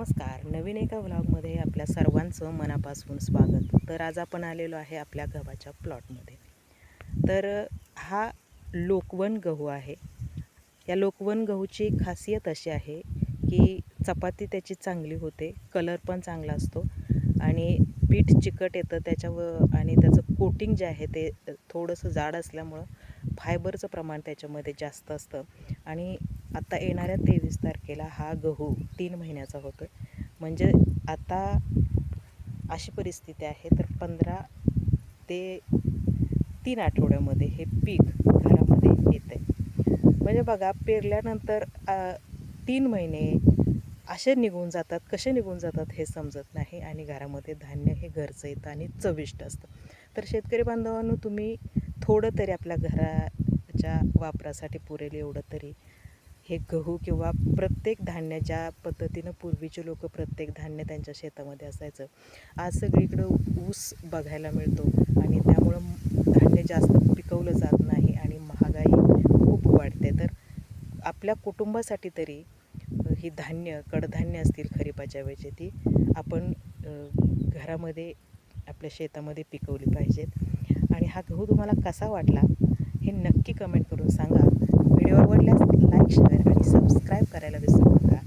नमस्कार. नवीन एका व्लॉगमध्ये आपल्या सर्वांचं मनापासून स्वागत. तर आज आपण आलेलो आहे आपल्या गव्हाच्या प्लॉटमध्ये. तर हा लोकवन गहू आहे. या लोकवन गहूची खासियत अशी आहे की चपाती त्याची चांगली होते, कलर पण चांगला असतो आणि पीठ चिकट येतं त्याच्यावर आणि त्याचं कोटिंग जे आहे ते थोडंसं जाड असल्यामुळं फायबरचं प्रमाण त्याच्यामध्ये जास्त असतं. आणि आता येणाऱ्या 23 तारखेला हा गहू 3 महिन्याचा होतो आहे. म्हणजे आता अशी परिस्थिती आहे तर 15 ते 3 आठवड्यामध्ये हे पीक घरामध्ये येतं आहे. म्हणजे बघा पेरल्यानंतर 3 महिने असे निघून जातात, कसे निघून जातात हे समजत नाही आणि घरामध्ये धान्य हे घरचं येतं आणि चविष्ट असतं. तर शेतकरी बांधवांनो, तुम्ही थोडं तरी आपल्या घराच्या वापरासाठी पुरेल एवढं तरी हे गहू किंवा प्रत्येक धान्य ज्या पद्धतीनं पूर्वीचे लोक प्रत्येक धान्य त्यांच्या शेतामध्ये असायचं, आज सगळीकडं ऊस बघायला मिळतो आणि त्यामुळं धान्य जास्त पिकवलं जात नाही आणि महागाई खूप वाढते. तर आपल्या कुटुंबासाठी तरी ही धान्य कडधान्य असतील खरीपाच्या वेळची ती आपण घरामध्ये आपल्या शेतामध्ये पिकवली पाहिजेत. आणि हा गहू तुम्हाला कसा वाटला हे नक्की कमेंट करून सांगा. व्हिडिओ आवडल्यास लाईक, शेअर आणि सबस्क्राईब करायला विसरू नका.